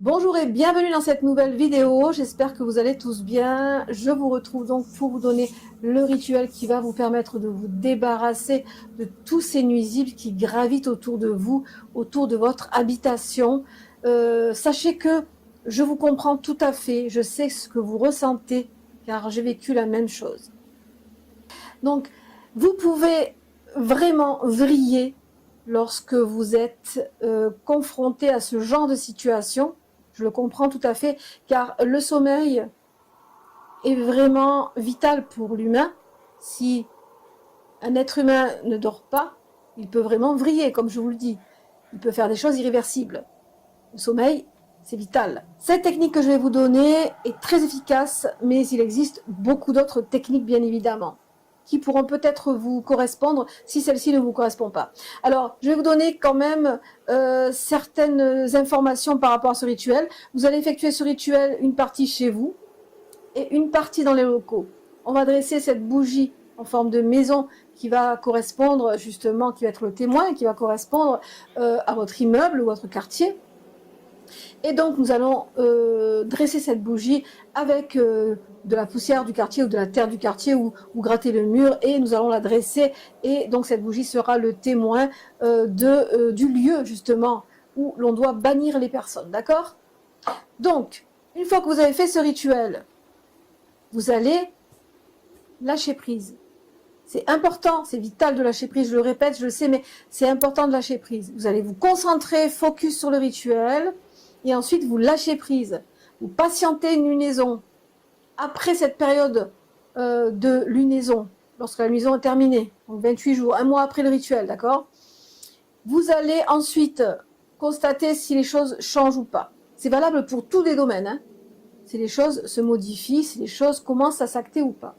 Bonjour et bienvenue dans cette nouvelle vidéo, j'espère que vous allez tous bien. Je vous retrouve donc pour vous donner le rituel qui va vous permettre de vous débarrasser de tous ces nuisibles qui gravitent autour de vous, autour de votre habitation. Sachez que je vous comprends tout à fait, je sais ce que vous ressentez car j'ai vécu la même chose. Donc vous pouvez vraiment vriller lorsque vous êtes confronté à ce genre de situation. Je le comprends tout à fait, car le sommeil est vraiment vital pour l'humain. Si un être humain ne dort pas, il peut vraiment vriller, comme je vous le dis. Il peut faire des choses irréversibles. Le sommeil, c'est vital. Cette technique que je vais vous donner est très efficace, mais il existe beaucoup d'autres techniques, bien évidemment, qui pourront peut-être vous correspondre si celle-ci ne vous correspond pas. Alors, je vais vous donner quand même certaines informations par rapport à ce rituel. Vous allez effectuer ce rituel une partie chez vous et une partie dans les locaux. On va dresser cette bougie en forme de maison qui va correspondre justement, qui va être le témoin, qui va correspondre à votre immeuble ou votre quartier. Et donc nous allons dresser cette bougie avec de la poussière du quartier ou de la terre du quartier ou gratter le mur, et nous allons la dresser, et donc cette bougie sera le témoin du lieu justement où l'on doit bannir les personnes, d'accord? Donc, une fois que vous avez fait ce rituel, vous allez lâcher prise. C'est important, c'est vital de lâcher prise, je le répète, je le sais, mais c'est important de lâcher prise. Vous allez vous concentrer, focus sur le rituel, et ensuite vous lâchez prise. Vous patientez une lunaison. Après cette période de lunaison, lorsque la lunaison est terminée, donc 28 jours, un mois après le rituel, d'accord? Vous allez ensuite constater si les choses changent ou pas. C'est valable pour tous les domaines, hein. Si les choses se modifient, si les choses commencent à s'acter ou pas.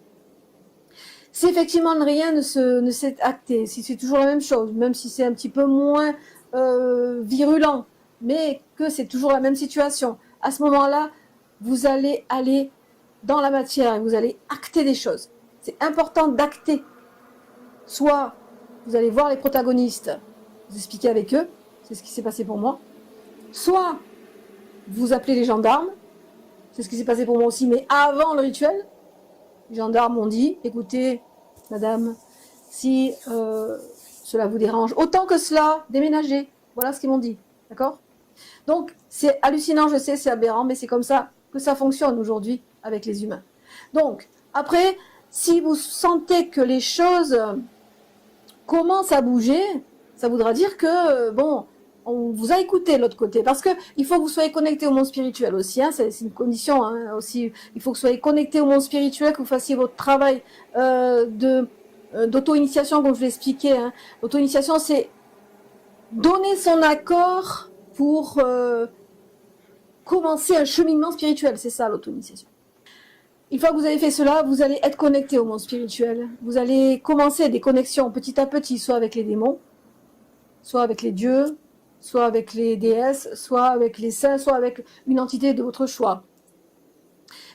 Si effectivement rien ne s'est acté, si c'est toujours la même chose, même si c'est un petit peu moins virulent, mais que c'est toujours la même situation, à ce moment-là, vous allez aller dans la matière et vous allez acter des choses. C'est important d'acter. Soit vous allez voir les protagonistes, vous expliquez avec eux, c'est ce qui s'est passé pour moi. Soit vous appelez les gendarmes, c'est ce qui s'est passé pour moi aussi, mais avant le rituel. Les gendarmes m'ont dit, écoutez, madame, si cela vous dérange, autant que cela, déménagez. Voilà ce qu'ils m'ont dit, d'accord? Donc, c'est hallucinant, je sais, c'est aberrant, mais c'est comme ça que ça fonctionne aujourd'hui avec les humains. Donc, après, si vous sentez que les choses commencent à bouger, ça voudra dire que, bon, on vous a écouté de l'autre côté, parce que il faut que vous soyez connecté au monde spirituel aussi, hein, c'est une condition, hein, aussi. Il faut que vous soyez connecté au monde spirituel, que vous fassiez votre travail d'auto-initiation, comme je l'ai expliqué. Hein. L'auto-initiation, c'est donner son accord pour commencer un cheminement spirituel, c'est ça l'auto-initiation. Une fois que vous avez fait cela, vous allez être connecté au monde spirituel. Vous allez commencer des connexions petit à petit, soit avec les démons, soit avec les dieux, soit avec les déesses, soit avec les saints, soit avec une entité de votre choix.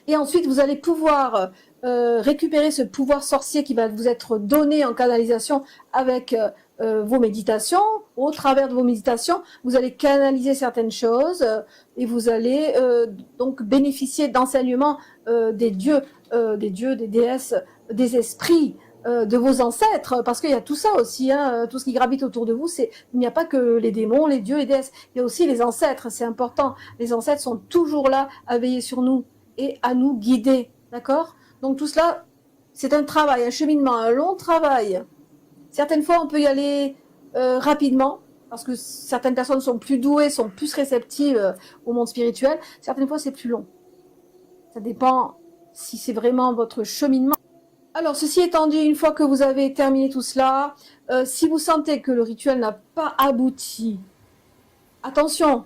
Et ensuite, vous allez pouvoir récupérer ce pouvoir sorcier qui va vous être donné en canalisation avec vos méditations. Au travers de vos méditations, vous allez canaliser certaines choses et vous allez donc bénéficier d'enseignements des dieux, des déesses, des esprits, de vos ancêtres, parce qu'il y a tout ça aussi, hein, tout ce qui gravite autour de vous, il n'y a pas que les démons, les dieux, les déesses, il y a aussi les ancêtres, c'est important. Les ancêtres sont toujours là à veiller sur nous et à nous guider, d'accord? Donc tout cela, c'est un travail, un cheminement, un long travail. Certaines fois, on peut y aller rapidement, parce que certaines personnes sont plus douées, sont plus réceptives au monde spirituel. Certaines fois, c'est plus long. Ça dépend si c'est vraiment votre cheminement. Alors, ceci étant dit, une fois que vous avez terminé tout cela, si vous sentez que le rituel n'a pas abouti, attention,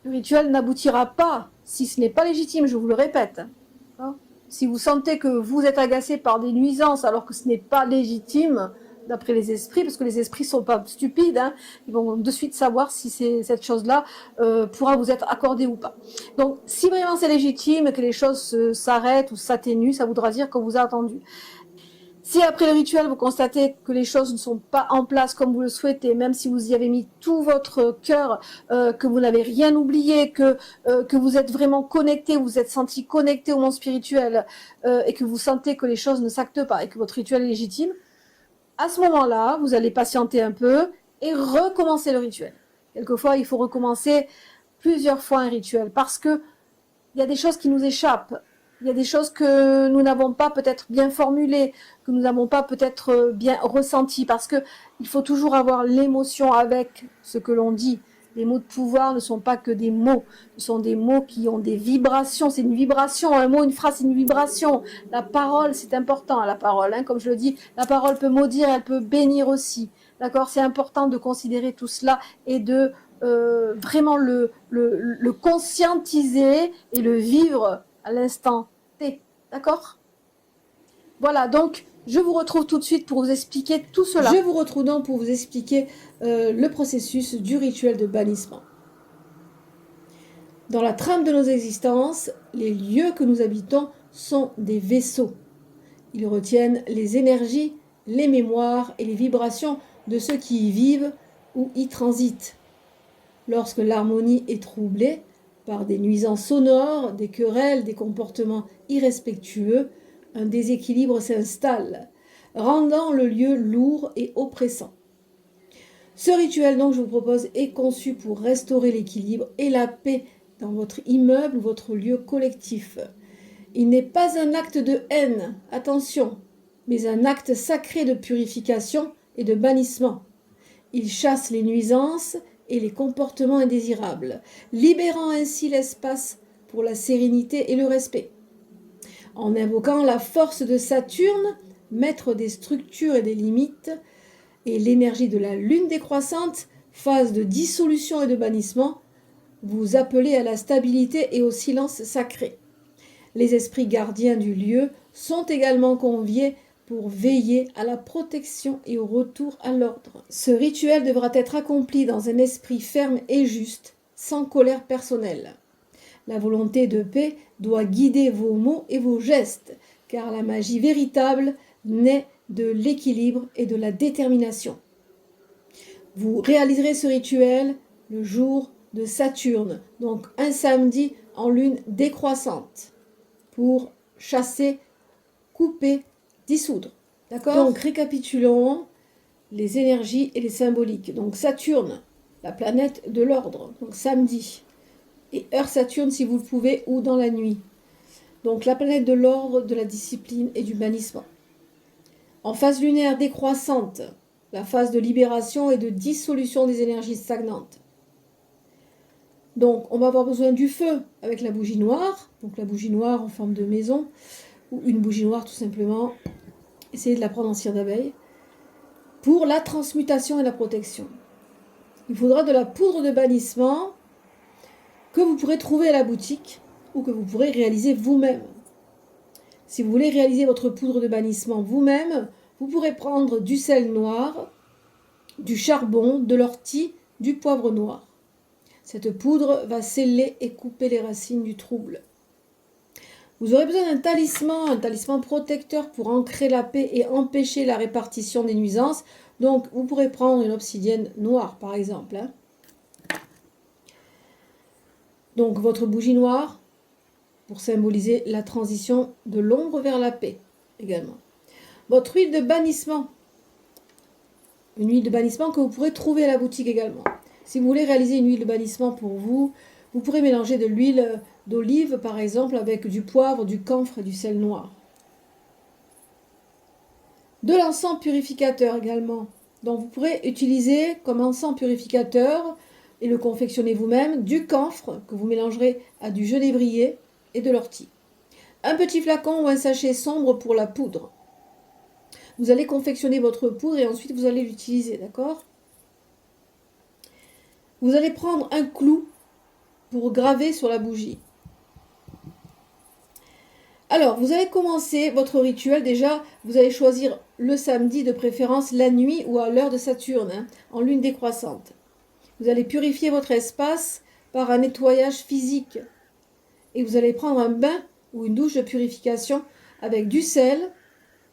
le rituel n'aboutira pas si ce n'est pas légitime, je vous le répète. Hein, si vous sentez que vous êtes agacé par des nuisances alors que ce n'est pas légitime, d'après les esprits, parce que les esprits ne sont pas stupides, hein, ils vont de suite savoir si cette chose-là pourra vous être accordée ou pas. Donc, si vraiment c'est légitime, que les choses s'arrêtent ou s'atténuent, ça voudra dire qu'on vous a attendu. Si après le rituel, vous constatez que les choses ne sont pas en place comme vous le souhaitez, même si vous y avez mis tout votre cœur, que vous n'avez rien oublié, que vous êtes vraiment connecté, vous êtes senti connecté au monde spirituel, et que vous sentez que les choses ne s'actent pas et que votre rituel est légitime, à ce moment-là, vous allez patienter un peu et recommencer le rituel. Quelquefois, il faut recommencer plusieurs fois un rituel parce que il y a des choses qui nous échappent. Il y a des choses que nous n'avons pas peut-être bien formulées, que nous n'avons pas peut-être bien ressenties, parce que il faut toujours avoir l'émotion avec ce que l'on dit. Les mots de pouvoir ne sont pas que des mots, ce sont des mots qui ont des vibrations. C'est une vibration, un mot, une phrase, c'est une vibration. La parole, c'est important, la parole. Hein, comme je le dis, la parole peut maudire, elle peut bénir aussi. D'accord, c'est important de considérer tout cela et de vraiment le conscientiser et le vivre à l'instant T. D'accord? Voilà, donc je vous retrouve tout de suite pour vous expliquer tout cela. Je vous retrouve donc pour vous expliquer le processus du rituel de bannissement. Dans la trame de nos existences, les lieux que nous habitons sont des vaisseaux. Ils retiennent les énergies, les mémoires et les vibrations de ceux qui y vivent ou y transitent. Lorsque l'harmonie est troublée par des nuisances sonores, des querelles, des comportements irrespectueux, un déséquilibre s'installe, rendant le lieu lourd et oppressant. Ce rituel donc je vous propose est conçu pour restaurer l'équilibre et la paix dans votre immeuble ou votre lieu collectif. Il n'est pas un acte de haine, attention, mais un acte sacré de purification et de bannissement. Il chasse les nuisances et les comportements indésirables, libérant ainsi l'espace pour la sérénité et le respect. En invoquant la force de Saturne, maître des structures et des limites, et l'énergie de la lune décroissante, phase de dissolution et de bannissement, vous appelez à la stabilité et au silence sacré. Les esprits gardiens du lieu sont également conviés pour veiller à la protection et au retour à l'ordre. Ce rituel devra être accompli dans un esprit ferme et juste, sans colère personnelle. La volonté de paix doit guider vos mots et vos gestes, car la magie véritable naît de l'équilibre et de la détermination. Vous réaliserez ce rituel le jour de Saturne, donc un samedi en lune décroissante, pour chasser, couper, dissoudre. D'accord? Donc récapitulons les énergies et les symboliques. Donc Saturne, la planète de l'ordre, donc samedi. Et heure Saturne si vous le pouvez, ou dans la nuit. Donc la planète de l'ordre, de la discipline et du bannissement. En phase lunaire décroissante, la phase de libération et de dissolution des énergies stagnantes. Donc on va avoir besoin du feu avec la bougie noire, donc la bougie noire en forme de maison, ou une bougie noire tout simplement. Essayez de la prendre en cire d'abeille. Pour la transmutation et la protection. Il faudra de la poudre de bannissement que vous pourrez trouver à la boutique ou que vous pourrez réaliser vous-même. Si vous voulez réaliser votre poudre de bannissement vous-même, vous pourrez prendre du sel noir, du charbon, de l'ortie, du poivre noir. Cette poudre va sceller et couper les racines du trouble. Vous aurez besoin d'un talisman protecteur pour ancrer la paix et empêcher la répartition des nuisances. Donc, vous pourrez prendre une obsidienne noire, par exemple. Donc, votre bougie noire, pour symboliser la transition de l'ombre vers la paix, également. Votre huile de bannissement. Une huile de bannissement que vous pourrez trouver à la boutique également. Si vous voulez réaliser une huile de bannissement pour vous, vous pourrez mélanger de l'huile d'olive, par exemple, avec du poivre, du camphre et du sel noir. De l'encens purificateur également. Donc vous pourrez utiliser comme encens purificateur et le confectionner vous-même du camphre que vous mélangerez à du genévrier et de l'ortie. Un petit flacon ou un sachet sombre pour la poudre. Vous allez confectionner votre poudre et ensuite vous allez l'utiliser, d'accord? Vous allez prendre un clou pour graver sur la bougie. Alors, vous allez commencer votre rituel. Déjà, vous allez choisir le samedi, de préférence la nuit ou à l'heure de Saturne, en lune décroissante. Vous allez purifier votre espace par un nettoyage physique. Et vous allez prendre un bain ou une douche de purification avec du sel,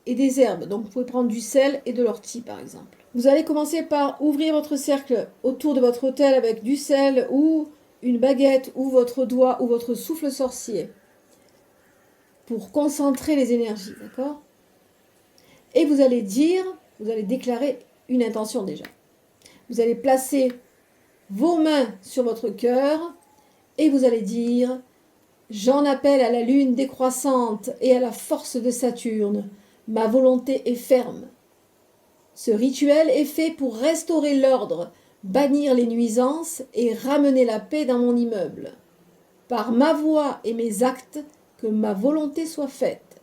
et des herbes. Donc vous pouvez prendre du sel et de l'ortie par exemple. Vous allez commencer par ouvrir votre cercle autour de votre autel avec du sel ou une baguette ou votre doigt ou votre souffle sorcier pour concentrer les énergies, d'accord? Et vous allez déclarer une intention déjà. Vous allez placer vos mains sur votre cœur et vous allez dire « J'en appelle à la lune décroissante et à la force de Saturne. Ma volonté est ferme. Ce rituel est fait pour restaurer l'ordre, bannir les nuisances et ramener la paix dans mon immeuble. Par ma voix et mes actes, que ma volonté soit faite. »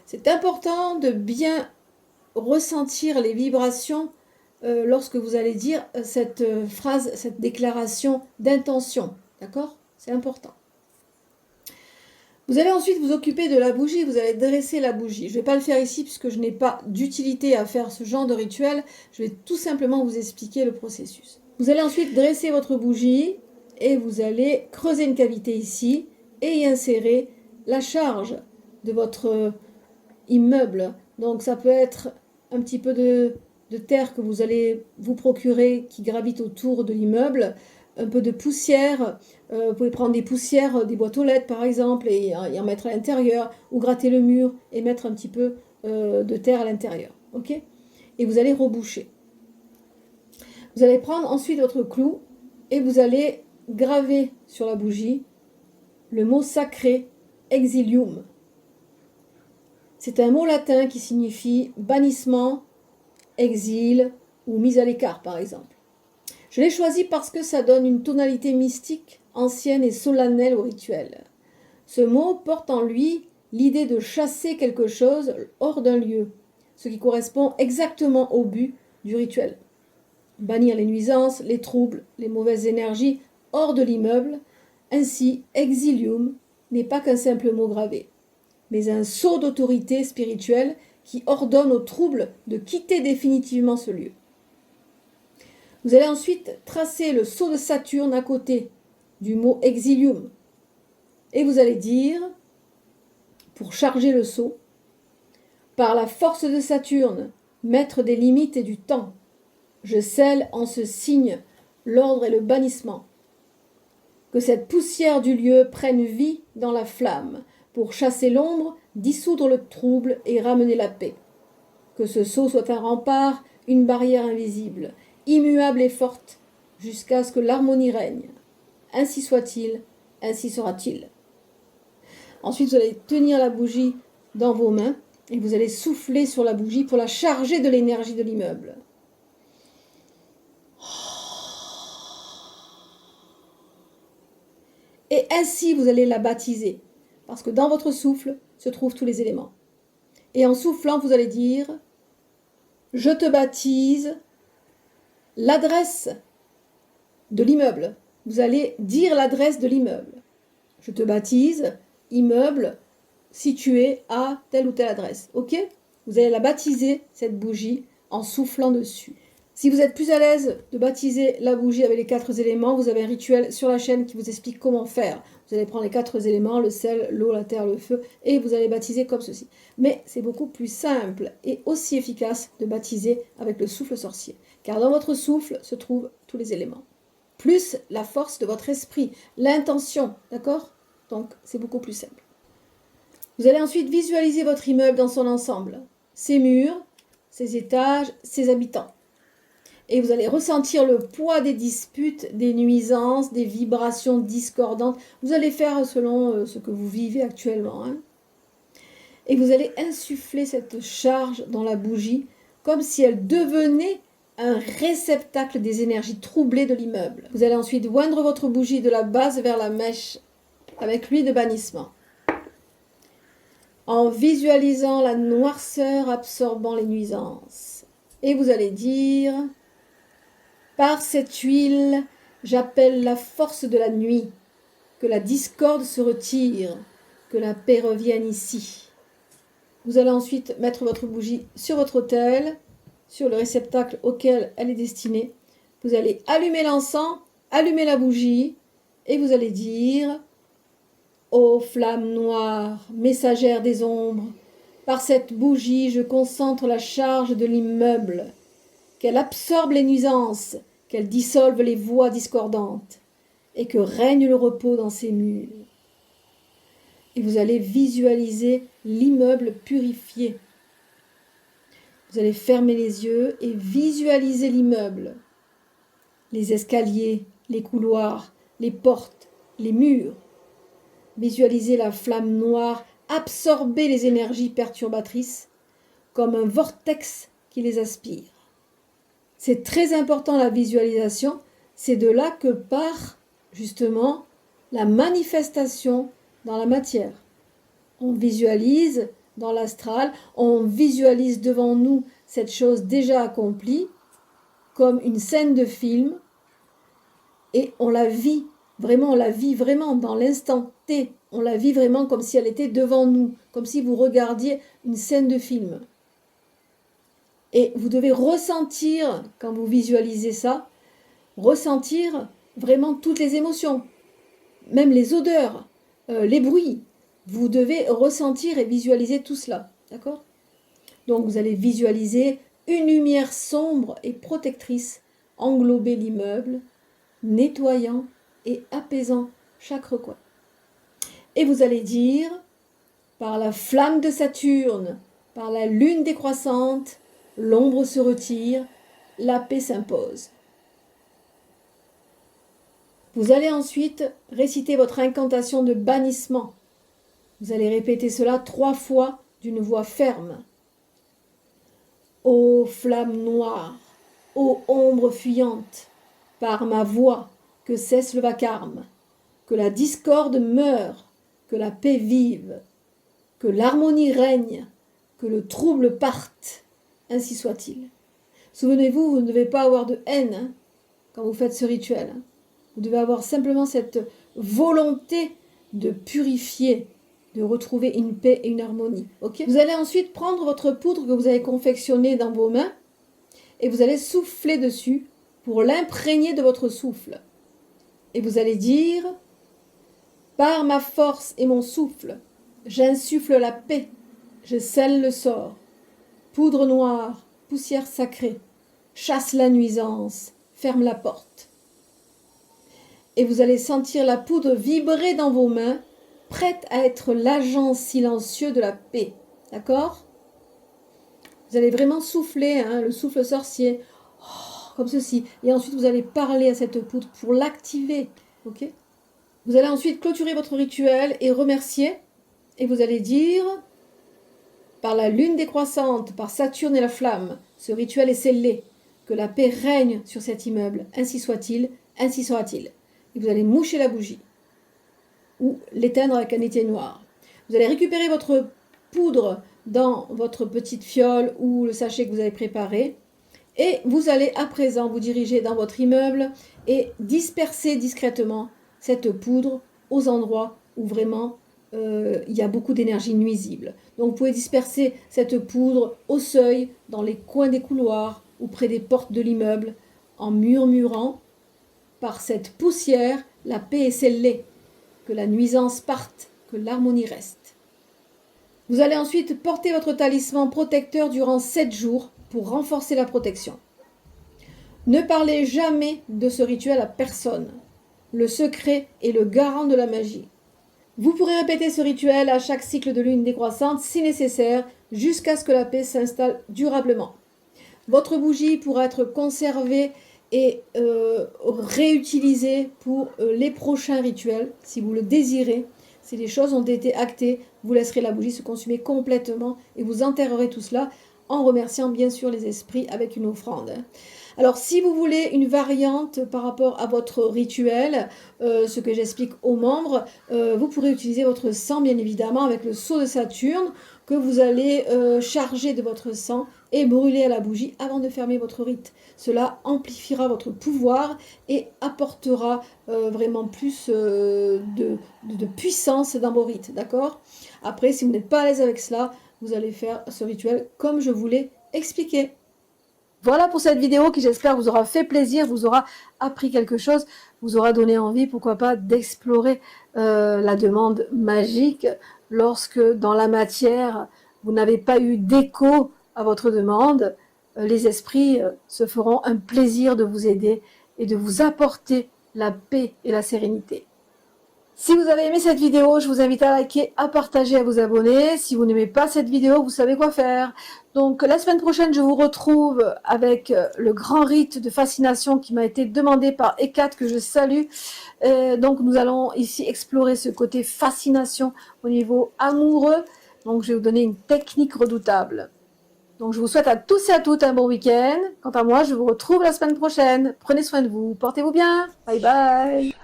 C'est important de bien ressentir les vibrations lorsque vous allez dire cette phrase, cette déclaration d'intention. D'accord? C'est important. Vous allez ensuite vous occuper de la bougie, vous allez dresser la bougie. Je ne vais pas le faire ici puisque je n'ai pas d'utilité à faire ce genre de rituel. Je vais tout simplement vous expliquer le processus. Vous allez ensuite dresser votre bougie et vous allez creuser une cavité ici et y insérer la charge de votre immeuble. Donc ça peut être un petit peu de terre que vous allez vous procurer qui gravite autour de l'immeuble, un peu de poussière, vous pouvez prendre des poussières, des boîtes aux lettres par exemple et en mettre à l'intérieur ou gratter le mur et mettre un petit peu de terre à l'intérieur. Ok? Et vous allez reboucher. Vous allez prendre ensuite votre clou et vous allez graver sur la bougie le mot sacré exilium. C'est un mot latin qui signifie bannissement, exil ou mise à l'écart par exemple. Je l'ai choisi parce que ça donne une tonalité mystique, ancienne et solennelle au rituel. Ce mot porte en lui l'idée de chasser quelque chose hors d'un lieu, ce qui correspond exactement au but du rituel. Bannir les nuisances, les troubles, les mauvaises énergies hors de l'immeuble. Ainsi, exilium n'est pas qu'un simple mot gravé, mais un sceau d'autorité spirituelle qui ordonne aux troubles de quitter définitivement ce lieu. Vous allez ensuite tracer le sceau de Saturne à côté du mot exilium. Et vous allez dire, pour charger le sceau, par la force de Saturne, maître des limites et du temps, je scelle en ce signe l'ordre et le bannissement. Que cette poussière du lieu prenne vie dans la flamme, pour chasser l'ombre, dissoudre le trouble et ramener la paix. Que ce sceau soit un rempart, une barrière invisible, immuable et forte, jusqu'à ce que l'harmonie règne. Ainsi soit-il, ainsi sera-t-il. Ensuite, vous allez tenir la bougie dans vos mains et vous allez souffler sur la bougie pour la charger de l'énergie de l'immeuble. Et ainsi, vous allez la baptiser, parce que dans votre souffle se trouvent tous les éléments. Et en soufflant, vous allez dire « Je te baptise » l'adresse de l'immeuble. Vous allez dire l'adresse de l'immeuble. Je te baptise, immeuble situé à telle ou telle adresse. Ok? Vous allez la baptiser, cette bougie, en soufflant dessus. Si vous êtes plus à l'aise de baptiser la bougie avec les 4 éléments, vous avez un rituel sur la chaîne qui vous explique comment faire. Vous allez prendre les 4 éléments, le sel, l'eau, la terre, le feu, et vous allez baptiser comme ceci. Mais c'est beaucoup plus simple et aussi efficace de baptiser avec le souffle sorcier. Car dans votre souffle se trouvent tous les éléments. Plus la force de votre esprit, l'intention, d'accord? Donc c'est beaucoup plus simple. Vous allez ensuite visualiser votre immeuble dans son ensemble. Ses murs, ses étages, ses habitants. Et vous allez ressentir le poids des disputes, des nuisances, des vibrations discordantes. Vous allez faire selon ce que vous vivez actuellement. Hein. Et vous allez insuffler cette charge dans la bougie comme si elle devenait un réceptacle des énergies troublées de l'immeuble. Vous allez ensuite oindre votre bougie de la base vers la mèche avec l'huile de bannissement. En visualisant la noirceur absorbant les nuisances. Et vous allez dire... Par cette huile, j'appelle la force de la nuit, que la discorde se retire, que la paix revienne ici. Vous allez ensuite mettre votre bougie sur votre autel, sur le réceptacle auquel elle est destinée. Vous allez allumer l'encens, allumer la bougie, et vous allez dire « Ô flamme noire, messagère des ombres, Par cette bougie, je concentre la charge de l'immeuble, qu'elle absorbe les nuisances, qu'elle dissolve les voix discordantes, et que règne le repos dans ses murs. Et vous allez visualiser l'immeuble purifié. Vous allez fermer les yeux et visualiser l'immeuble, les escaliers, les couloirs, les portes, les murs. Visualisez la flamme noire absorber les énergies perturbatrices comme un vortex qui les aspire. C'est très important la visualisation, c'est de là que part justement la manifestation dans la matière. On visualise dans l'astral, on visualise devant nous cette chose déjà accomplie comme une scène de film et on la vit vraiment dans l'instant T. On la vit vraiment comme si elle était devant nous, comme si vous regardiez une scène de film. Et vous devez ressentir, quand vous visualisez ça, ressentir vraiment toutes les émotions, même les odeurs, les bruits. Vous devez ressentir et visualiser tout cela, d'accord? Donc vous allez visualiser une lumière sombre et protectrice englober l'immeuble, nettoyant et apaisant chaque recoin. Et vous allez dire, par la flamme de Saturne, par la lune décroissante, l'ombre se retire, la paix s'impose. Vous allez ensuite réciter votre incantation de bannissement. Vous allez répéter cela 3 fois d'une voix ferme. Ô flamme noire, ô ombre fuyante, par ma voix que cesse le vacarme, que la discorde meure, que la paix vive, que l'harmonie règne, que le trouble parte, ainsi soit-il. Souvenez-vous, vous ne devez pas avoir de haine quand vous faites ce rituel. Vous devez avoir simplement cette volonté de purifier, de retrouver une paix et une harmonie. Okay ? Vous allez ensuite prendre votre poudre que vous avez confectionnée dans vos mains et vous allez souffler dessus pour l'imprégner de votre souffle. Et vous allez dire, par ma force et mon souffle, j'insuffle la paix, je scelle le sort. Poudre noire, poussière sacrée, chasse la nuisance, ferme la porte. Et vous allez sentir la poudre vibrer dans vos mains, prête à être l'agent silencieux de la paix. D'accord ? Vous allez vraiment souffler, le souffle sorcier, comme ceci. Et ensuite, vous allez parler à cette poudre pour l'activer. Ok ? Vous allez ensuite clôturer votre rituel et remercier. Et vous allez dire, par la lune décroissante, par Saturne et la flamme, ce rituel est scellé. Que la paix règne sur cet immeuble. Ainsi soit-il, ainsi sera-t-il. Et vous allez moucher la bougie ou l'éteindre avec un éteignoir. Vous allez récupérer votre poudre dans votre petite fiole ou le sachet que vous avez préparé et vous allez à présent vous diriger dans votre immeuble et disperser discrètement cette poudre aux endroits où vraiment il y a beaucoup d'énergie nuisible. Donc vous pouvez disperser cette poudre au seuil, dans les coins des couloirs ou près des portes de l'immeuble en murmurant par cette poussière, la paix est scellée, que la nuisance parte, que l'harmonie reste. Vous allez ensuite porter votre talisman protecteur durant 7 jours pour renforcer la protection. Ne parlez jamais de ce rituel à personne. Le secret est le garant de la magie. Vous pourrez répéter ce rituel à chaque cycle de lune décroissante si nécessaire, jusqu'à ce que la paix s'installe durablement. Votre bougie pourra être conservée et réutilisée pour les prochains rituels, si vous le désirez. Si les choses ont été actées, vous laisserez la bougie se consumer complètement et vous enterrerez tout cela en remerciant bien sûr les esprits avec une offrande. Alors si vous voulez une variante par rapport à votre rituel, ce que j'explique aux membres, vous pourrez utiliser votre sang bien évidemment avec le sceau de Saturne que vous allez charger de votre sang et brûler à la bougie avant de fermer votre rite. Cela amplifiera votre pouvoir et apportera vraiment plus de puissance dans vos rites, d'accord ? Après, si vous n'êtes pas à l'aise avec cela, vous allez faire ce rituel comme je vous l'ai expliqué. Voilà pour cette vidéo qui j'espère vous aura fait plaisir, vous aura appris quelque chose, vous aura donné envie, pourquoi pas, d'explorer la demande magique lorsque dans la matière, vous n'avez pas eu d'écho à votre demande, les esprits se feront un plaisir de vous aider et de vous apporter la paix et la sérénité. Si vous avez aimé cette vidéo, je vous invite à liker, à partager, à vous abonner. Si vous n'aimez pas cette vidéo, vous savez quoi faire. Donc la semaine prochaine, je vous retrouve avec le grand rite de fascination qui m'a été demandé par Ekat, que je salue. Donc nous allons ici explorer ce côté fascination au niveau amoureux. Donc je vais vous donner une technique redoutable. Donc je vous souhaite à tous et à toutes un bon week-end. Quant à moi, je vous retrouve la semaine prochaine. Prenez soin de vous, portez-vous bien. Bye bye.